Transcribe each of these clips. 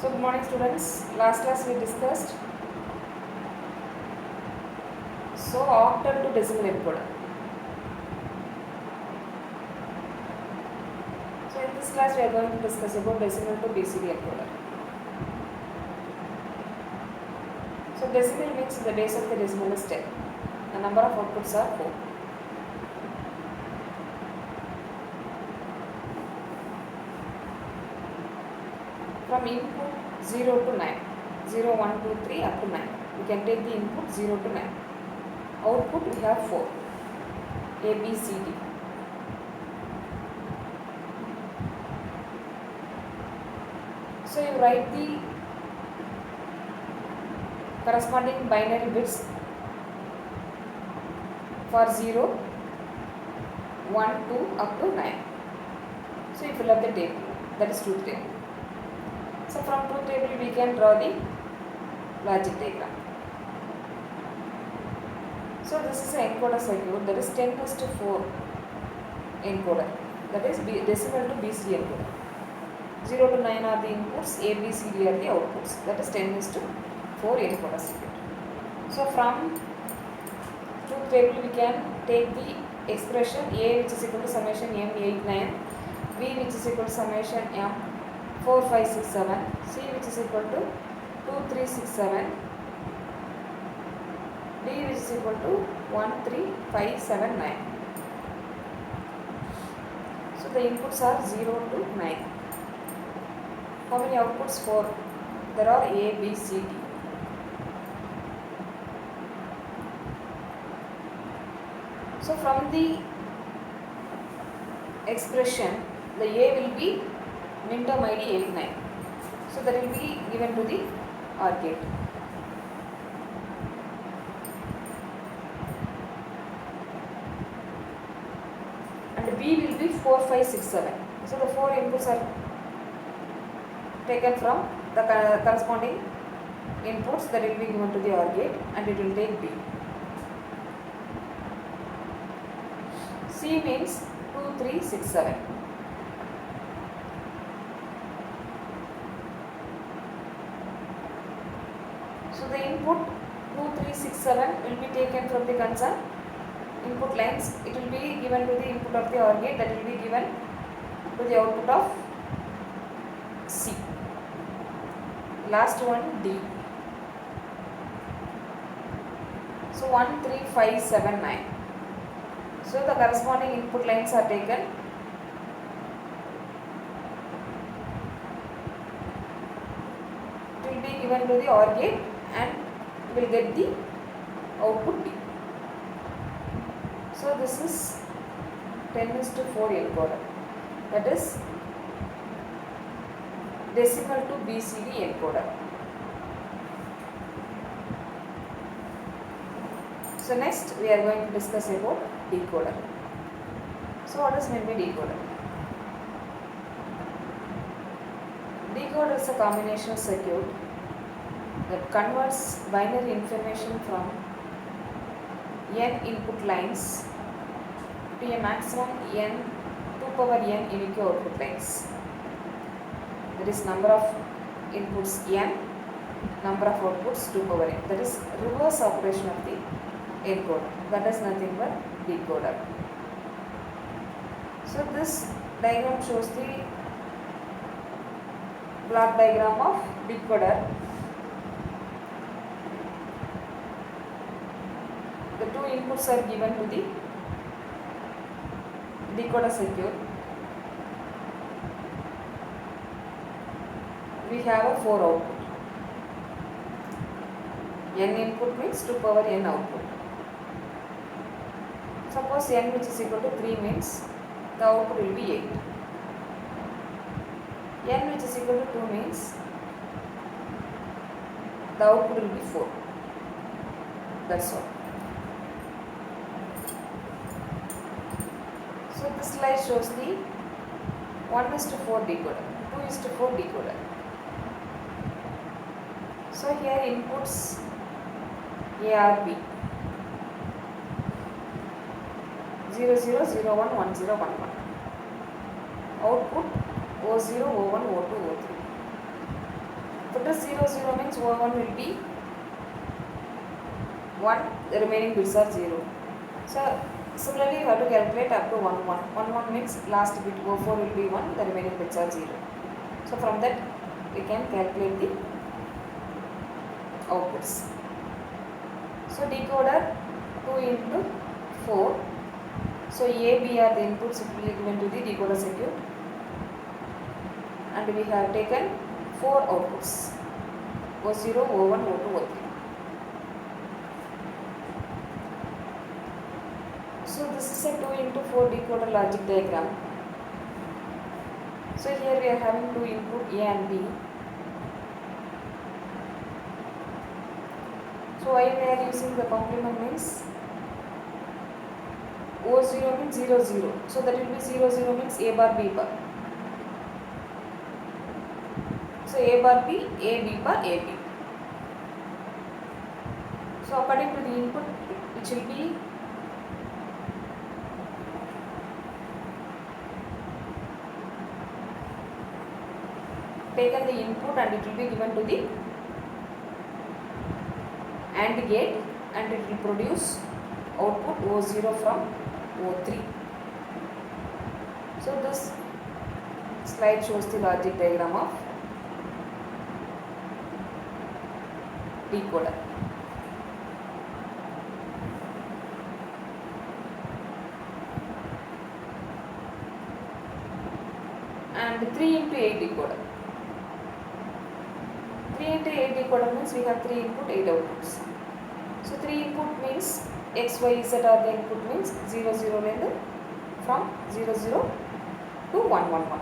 So good morning students. Last class we discussed octal to decimal encoder. So in this class we are going to discuss about decimal to BCD encoder. So decimal means the base of the decimal is 10. The number of outputs are 4. From input 0 to 9, 0, 1, 2, 3 up to 9. We can take the input 0 to 9. Output we have 4, A, B, C, D. So you write the corresponding binary bits for 0, 1, 2 up to 9. So you fill up the table, that is truth table. So from truth table we can draw the logic diagram. So this is an encoder circuit, that is 10:4 encoder, that is decimal to BCD encoder. 0 to 9 are the inputs, A, B, C, D are the outputs, that is 10:4 encoder circuit. So from truth table we can take the expression A which is equal to summation M 8, 9, B which is equal to summation M 4, 5, 6, 7, C which is equal to 2, 3, 6, 7, D which is equal to 1, 3, 5, 7, 9. So the inputs are 0 to 9. How many outputs? 4. There are A, B, C, D. So from the expression, the A will be minterm ID 8, 9. So that will be given to the OR gate. And B will be 4, 5, 6, 7. So the 4 inputs are taken from the corresponding inputs that will be given to the OR gate, and it will take B. C means 2, 3, 6, 7. So the input 2, 3, 6, 7 will be taken from the concerned input lines. It will be given to the input of the OR gate, that will be given to the output of C. Last one D. So 1, 3, 5, 7, 9. So the corresponding input lines are taken. It will be given to the OR gate and will get the output D. So this is 10:4 encoder, that is decimal to BCD encoder. So next we are going to discuss about decoder. So what is meant by decoder? Decoder is a combination circuit that converts binary information from n input lines to a maximum n 2 power n unique output lines. That is number of inputs n, number of outputs 2 power n. That is reverse operation of the encoder. That is nothing but decoder. So this diagram shows the block diagram of decoder. The two inputs are given to the decoder circuit. We have a 4 output. N input means 2 power n output. Suppose n which is equal to 3 means the output will be 8. N which is equal to 2 means the output will be 4. That's all. So this slide shows the 1:4 decoder, 2:4 decoder. So here inputs A R B 0, 0, 0, 1, 1, 0, 1, 1. Output O0, O1, O2, O3. it is 0 0 means O1 will be 1, the remaining bits are 0. So similarly you have to calculate up to 1 1. 1 1 means last bit O4 will be 1, the remaining bits are 0. So from that we can calculate the outputs. So decoder 2 into 4. So A, B are the inputs given to the decoder circuit, and we have taken 4 outputs, O0, O1, O2, O3. So this is a 2 into 4 decoder logic diagram. So here we are having 2 input A and B. So why we are using the complement means O0 means 0 0. So that will be 0 0 means A bar B bar. So A bar B, A B bar, A B. So according to the input, which will be taken the input and it will be given to the AND gate, and it will produce output O0 from O3. So this slide shows the logic diagram of decoder. And 3 into 8 decoder. 3 into 8 decoder means we have 3 input, 8 outputs. So 3 input means X, Y, Z are the input means 0 0 and from 0 0 to 1 1 1.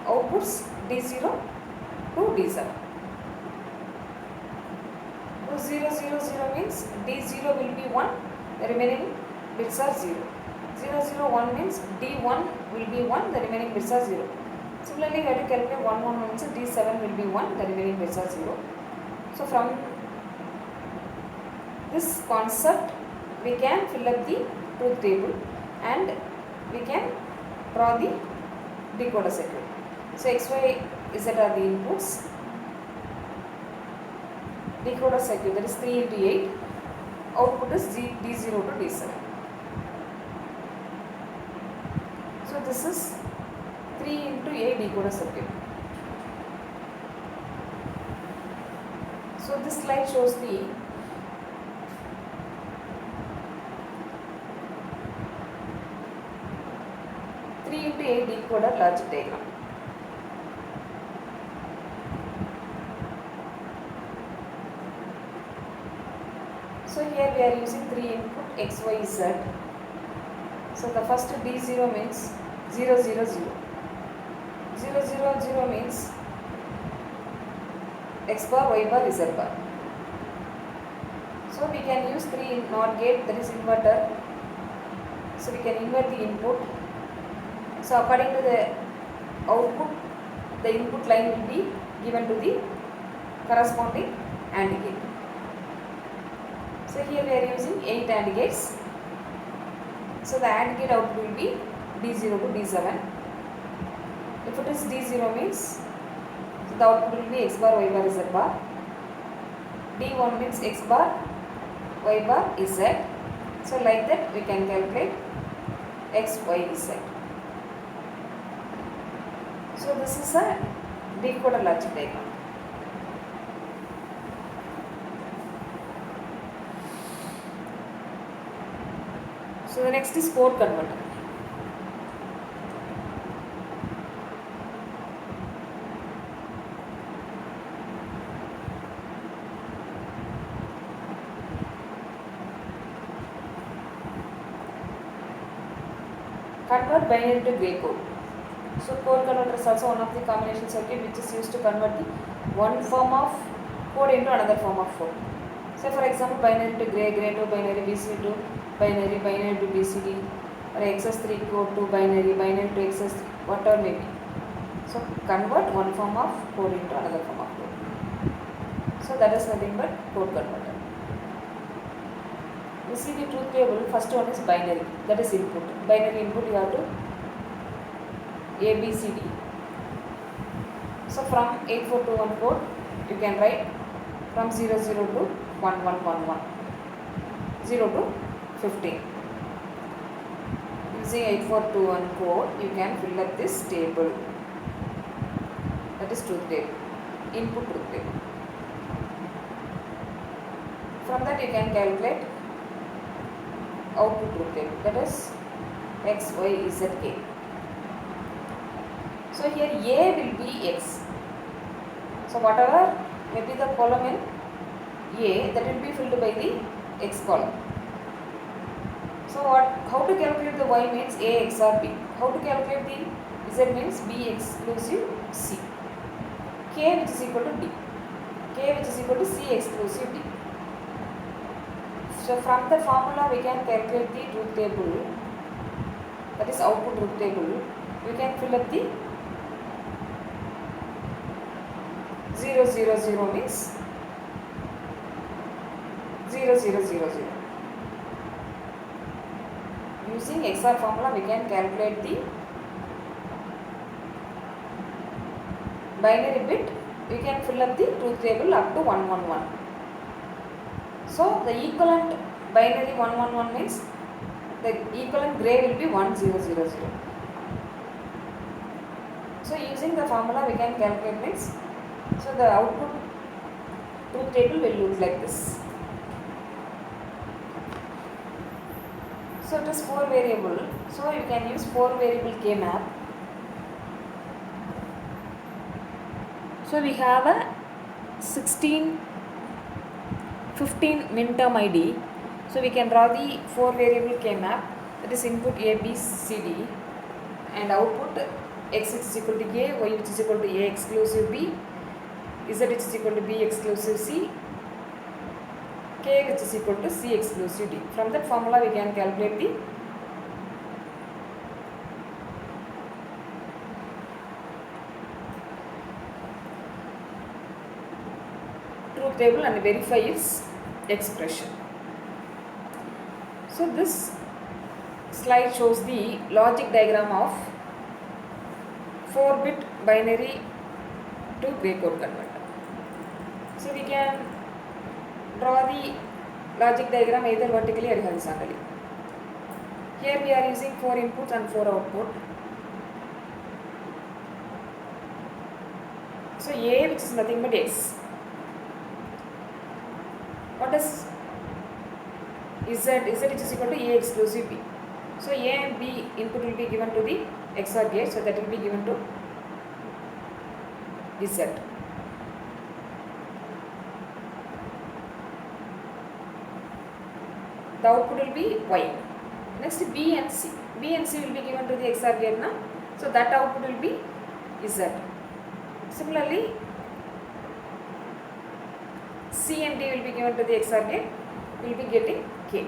Outputs D0 to D7. So 0 0 0 means D0 will be 1, the remaining bits are 0. 0 0 1 means D1 will be 1, the remaining bits are 0. Similarly, we have to calculate 1 1 1 means D7 will be 1, the remaining bits are 0. So from this concept we can fill up the truth table and we can draw the decoder circuit. So X, Y, Z are the inputs. Decoder circuit, that is 3 into 8. Output is D0 to D7. So this is 3 into 8 decoder circuit. So this slide shows the into 8 decoder logic diagram. So here we are using 3 input X, Y, Z. So the first D0 means 0 0 0. 0 0 0 means X bar, Y bar, Z bar. So we can use 3 NOT gate, that is inverter. So we can invert the input. So according to the output, the input line will be given to the corresponding AND gate. So here we are using 8 AND gates. So the AND gate output will be D0 to D7. If it is D0 means the output will be X bar, Y bar, Z bar. D1 means X bar, Y bar, Z. So like that we can calculate X, Y, Z. So this is a decoder logic diagram. So the next is code converter. Convert binary to gray code. So code converter is also one of the combination circuit which is used to convert the one form of code into another form of code. So for example, binary to gray, gray to binary, BCD to binary, binary to BCD, or XS3 code to binary, binary to XS3, whatever may be. So convert one form of code into another form of code. So that is nothing but code converter. You see the truth table, first one is binary, that is input. Binary input you have to A, B, C, D. So from 8421 code you can write from 00 to 1111, 0 to 15. Using 8421 code you can fill up this table, that is truth table, input truth table. From that you can calculate output truth table, that is x, y, z, k. So here A will be x. So whatever may be the column in A, that will be filled by the x column. So how to calculate the y means A XOR B. How to calculate the z means B exclusive C. K which is equal to D. K which is equal to C exclusive D. So from the formula we can calculate the truth table, that is output truth table. We can fill up the 000 means 0000. Using XOR formula we can calculate the binary bit. We can fill up the truth table up to 111. So the equivalent binary 111 means the equivalent gray will be 1000. So using the formula we can calculate means, so the output truth table will look like this. So it is 4 variable, so you can use 4 variable K map. So we have a 15 minterm ID. So we can draw the 4 variable K map, that is input A, B, C, D, and output x which is equal to A, y which is equal to A exclusive B, z which is equal to B exclusive C, K which is equal to C exclusive D. From that formula we can calculate the truth table and verify its expression. So this slide shows the logic diagram of 4-bit binary to gray code converter. So we can draw the logic diagram either vertically or horizontally. Here we are using 4 inputs and 4 output. So A which is nothing but x. What is Z? Z which is equal to A exclusive B. So A and B input will be given to the XOR gate, so that will be given to Z. The output will be Y. Next B and C. B and C will be given to the XOR gate now, so that output will be Z. Similarly, C and D will be given to the XOR gate, we will be getting K.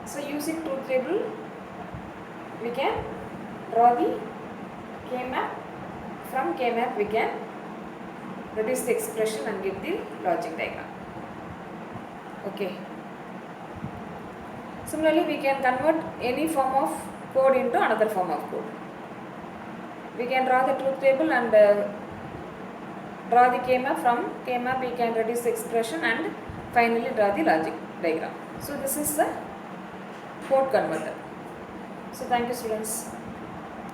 So using truth table, we can draw the K map. From K map we can reduce the expression and get the logic diagram. Okay. Similarly, we can convert any form of code into another form of code. We can draw the truth table and draw the K map. From K map we can reduce the expression and finally draw the logic diagram. So this is the code converter. So thank you students.